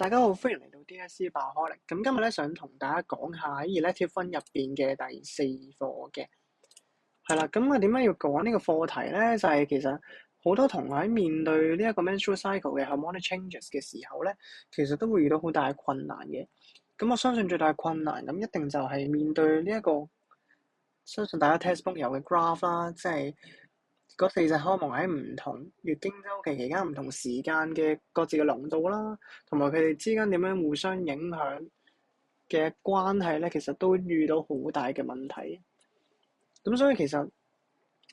大家好，歡迎嚟到 DSE 爆開力。咁今日咧想同大家講下喺 Elective 分入邊嘅第四課嘅，係啦。咁我點解要講呢個課題咧？就係其實好多同學喺面對呢一個 menstrual cycle 嘅 hormonal changes 嘅時候咧，其實都會遇到好大嘅困難嘅。咁我相信最大嘅困難咁一定就係面對呢一個，相信大家 textbook 有嘅 graph 啦，即係嗰四隻荷爾蒙喺唔同月經週期期間唔同時間嘅各自嘅濃度啦，同埋佢哋之間點樣互相影響嘅關係咧，其實都遇到好大嘅問題。咁所以其實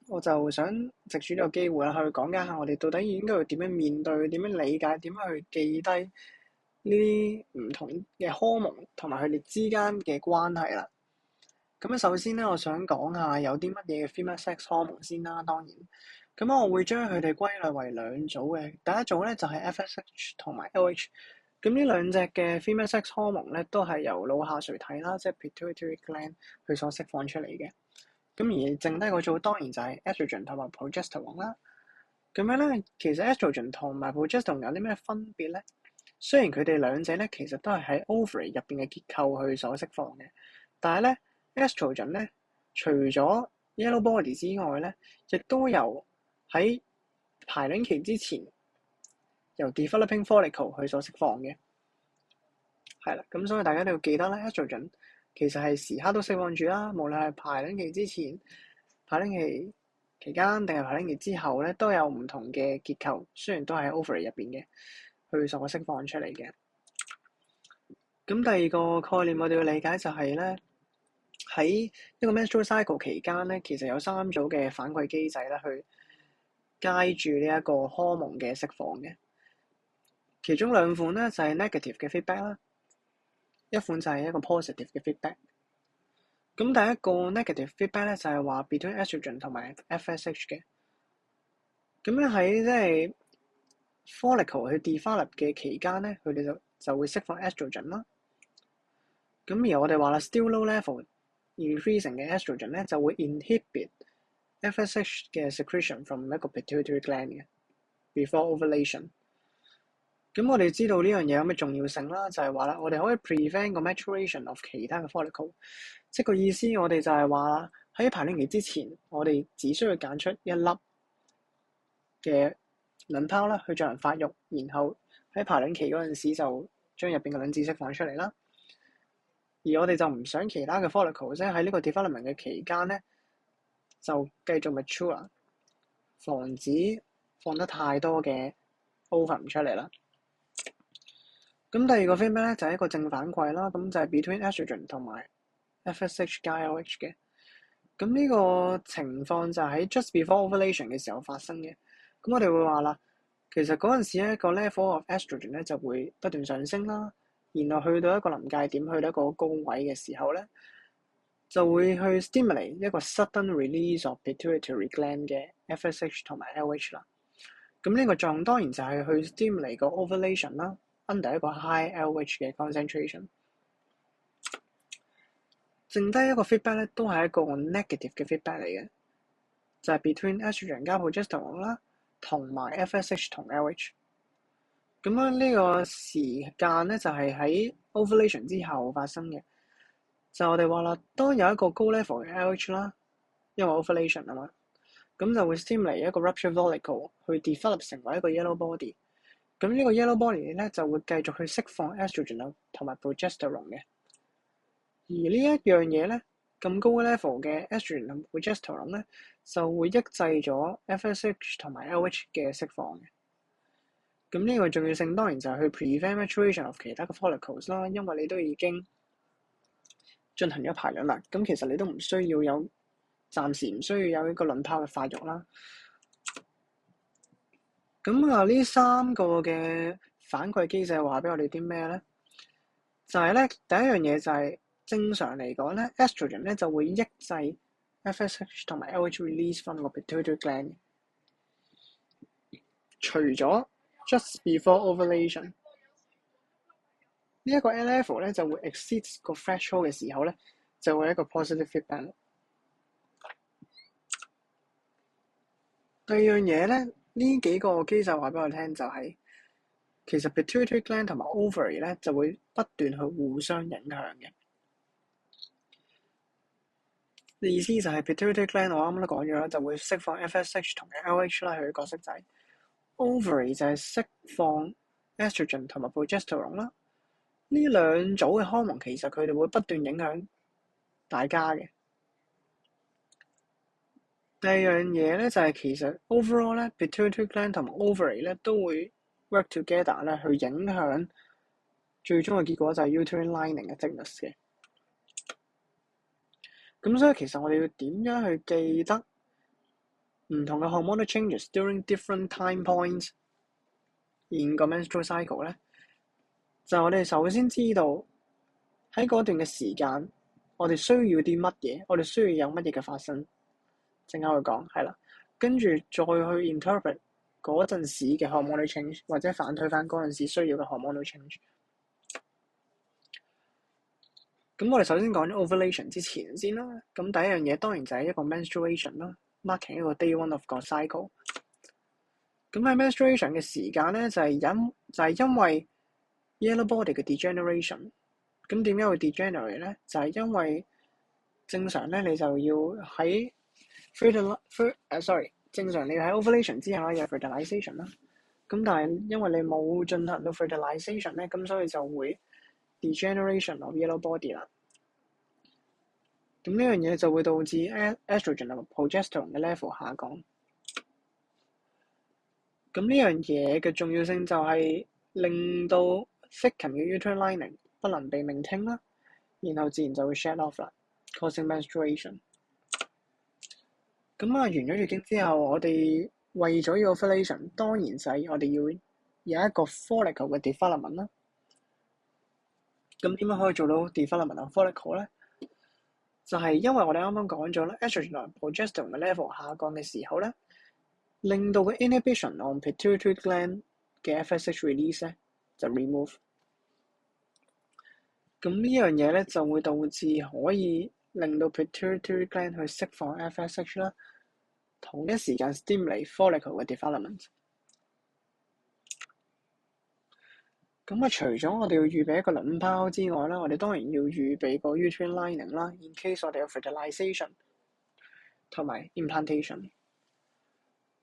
我就想藉住呢個機會啦，去講解下我哋到底應該要點樣面對、點樣理解、點樣去記低呢啲唔同嘅荷爾蒙同埋佢哋之間嘅關係啦。咁首先咧，我想講下有啲乜嘢嘅 female sex hormone 先啦。當然，咁我會將佢哋歸類為兩組嘅。第一組咧就係 FSH 同埋 LH。咁呢兩隻嘅 female sex hormone 咧，都係由腦下垂體啦，即係 pituitary gland 佢所釋放出嚟嘅。咁而剩低個組當然就係 estrogen 同埋 progesterone 啦。咁樣咧，其實 estrogen 同埋 progesterone 有啲咩分別咧？雖然佢哋兩者咧其實都係喺 ovary 入邊嘅結構去所釋放嘅，但係咧 estrogen 咧除咗 yellow body 之外咧，亦都由喺排卵期之前由 developing follicle 去所釋放嘅，係啦。咁所以大家都要記得咧 estrogen 其實係時刻都釋放住啦，無論係排卵期之前、排卵期期間定係排卵期之後咧，都有唔同嘅結構，雖然都係喺 ovary 入邊嘅，去所釋放出嚟嘅。咁第二個概念我哋要理解就係咧，喺一個 menstrual cycle 期間咧，其實有三組嘅反饋機制咧，去 guide 住呢一個荷爾蒙嘅釋放嘅。其中兩款咧就係 negative 嘅 feedback 啦，一款就係一個 positive 嘅 feedback。咁第一個 negative feedback 咧就係話 between estrogen 同埋 FSH 嘅。咁樣喺即係 follicle 去 develop 嘅期間咧，佢哋就會釋放 estrogen 啦。咁而我哋話啦 still low level increasing 嘅 estrogen 咧就會 inhibit FSH 嘅 secretion from 一個 pituitary gland 嘅 before ovulation。咁我哋知道呢樣嘢有咩重要性啦，就係話啦，我哋可以 prevent 個 maturation of 其他嘅 follicle， 即係個意思，我哋就係話喺排卵期之前，我哋只需要揀出一粒嘅卵泡啦，去進行發育，然後喺排卵期嗰陣時就將入邊嘅卵子釋放出嚟啦。而我哋就唔想其他嘅 follicle， 即係喺呢個 development 嘅期間咧，就繼續 mature， 防止放得太多嘅 ovum 出嚟啦。咁第二個 feedback 咧就係一個正反饋啦，咁就係 between estrogen 同埋 FSH 加 LH 嘅。咁呢個情況就喺 just before ovulation 嘅時候發生嘅。咁我哋會話啦，其實嗰陣時咧個 level of estrogen 咧就會不斷上升啦，然後去到一個臨界點，去到一個高位嘅時候咧，就會去 stimulate 一個 sudden release of pituitary gland 嘅 FSH 同埋 LH 啦。咁呢個狀當然就係去 stimulate 個 ovulation 啦，under 一個 high LH 嘅 concentration。剩低一個 feedback 咧，都係一個 negative 嘅 feedback 嚟嘅，就係 between estrogen 加 progesterone 啦，同埋 FSH 同 LH。咁樣呢個時間咧就係喺 ovulation 之後發生嘅。就我哋話啦，當有一個高 level 嘅 LH 啦，因為 ovulation 啊嘛，咁就會 stimulate 一個 rupture follicle 去 develop 成為一個 yellow body。咁呢個 yellow body 咧就會繼續去釋放 estrogen 同埋 progesterone 嘅。而呢一樣嘢咧，咁高 level 嘅 estrogen 同 progesterone 咧，就會抑制咗 FSH 同埋 LH 嘅釋放嘅。咁呢個重要性當然就係去 prevent maturation of 其他嘅 follicles 啦，因為你都已經進行咗排卵啦，咁其實你都唔需要有，暫時唔需要有一個卵泡嘅發育啦。咁啊，呢三個嘅反饋機制話俾我哋啲咩咧？就係咧，第一樣嘢就係正常嚟講咧 ，estrogen 咧就會抑制 FSH 同埋 LH release from 個 pituitary gland。除咗 just before ovulation 呢一個 level 咧就會 exceed 個 threshold 嘅時候咧，就會一個 positive feedback。第二樣嘢咧，呢幾個機制話俾我聽就係其實 pituitary gland 同埋 ovary 咧就會不斷去互相影響嘅。意思就係 pituitary gland 我啱啱都講咗啦，就會釋放 FSH 同埋 LH 啦，佢嘅角色仔。ovary 就係釋放 estrogen 同埋 progesterone 啦。呢兩組嘅荷爾蒙其實佢哋會不斷影響大家嘅。第二樣嘢咧就係其實 overall 咧 pituitary gland 同埋 ovary 咧都會 work together 咧去影響最終嘅結果就係 uterine lining 嘅 thickness 嘅。咁所以其實我哋要點樣去記得唔同嘅 hormonal changes during different time points in 個 menstrual cycle 咧？就我哋首先知道喺嗰段嘅時間，我哋需要啲乜嘢，我哋需要有乜嘢嘅發生。正啱去講係啦，跟住再去 interpret 嗰陣時嘅 hormonal change，或者反推翻嗰陣時需要嘅 hormonal change。咁我哋首先講咗 ovulation 之前先啦。咁第一樣嘢當然就係一個 menstruation 啦 ，marking 一個 day one of 個 cycle。咁喺 menstruation 嘅時間咧，就係因為 yellow body 嘅 degeneration。咁點解會 degenerate 咧？就係因為正常咧，你就要喺正常你喺 ovulation 之後有 fertilization 啦。咁但係因為你冇進行到 fertilization 咧，咁所以就會 degeneration of yellow body 啦。咁呢樣嘢就會導致 estrogen 同 progesterone 嘅 level 下降。咁呢樣嘢嘅重要性就係令到 thicken 嘅 uterine lining 不能被 maintain啦，然後自然就會 shed off 啦 ，causing menstruation。咁完咗月經之後，我哋為咗要 ovulation，當然就係我哋要有一個 follicle 嘅 development 啦。咁點樣可以做到 development of follicle 咧？就係因為我哋啱啱講咗啦 estrogen 同 progesterone 嘅 level 下降嘅時候咧，令到個 inhibition on pituitary gland 嘅 FSH release 咧就 remove。咁呢樣嘢咧就會導致可以令到 pituitary gland 去釋放 FSH 啦，同一時間 stimulate follicle 嘅 development。咁除咗我哋要預備一個卵泡之外啦，我哋當然要預備個 uterine lining 啦 ，in case 我哋有 fertilization 同埋 implantation。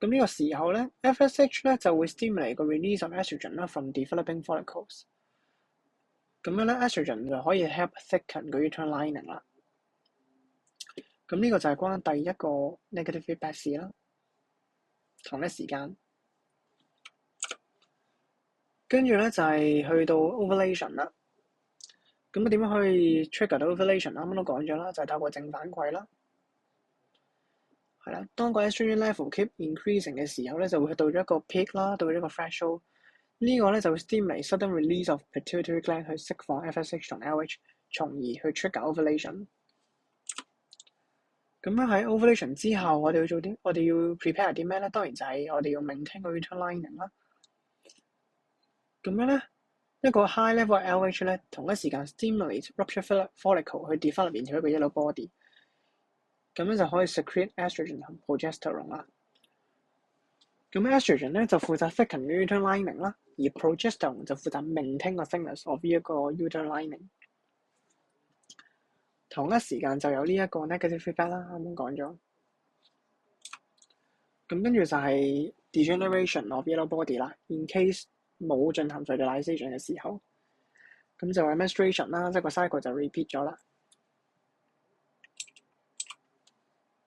咁呢個時候咧 ，FSH 咧就會 stimulate 個 release of estrogen 啦 from developing follicles。咁樣咧 estrogen 就可以 help thicken 個 uterine lining 啦。咁呢個就係關第一個 negative feedback 事啦。同一時間，跟住咧就係去到 ovulation 啦。咁點樣可以 trigger 到 ovulation？啱啱都講咗啦，就係透過正反饋啦。係啦，當個 estrogen level keep increasing 嘅時候咧，就會到咗一個 peak 啦，到咗一個 threshold。呢個咧就會 stimulate sudden release of pituitary gland 去釋放 FSH 同 LH， 從而去 trigger ovulation。咁樣喺 ovulation 之後，我哋要做啲，我哋要 prepare 啲咩咧？當然就係我哋要 maintain 個 uterine lining 啦。咁樣咧，一個 high level LH 咧，同一時間 stimulate rupture follicle 去 develop into 一個 yellow body。咁樣就可以 secrete estrogen 同 progesterone 啦。咁 estrogen 咧就負責 thicken uterine lining 啦，而 progesterone 就負責 maintain 個 thickness of 呢一個 uterine lining。同一時間就有呢一個 negative feedback 啦，啱啱講咗。咁跟住就係 degeneration of yellow body 啦。In case 冇進行 fertilization 嘅時候，咁就係 menstruation 啦，即係個 cycle 就 repeat 咗啦。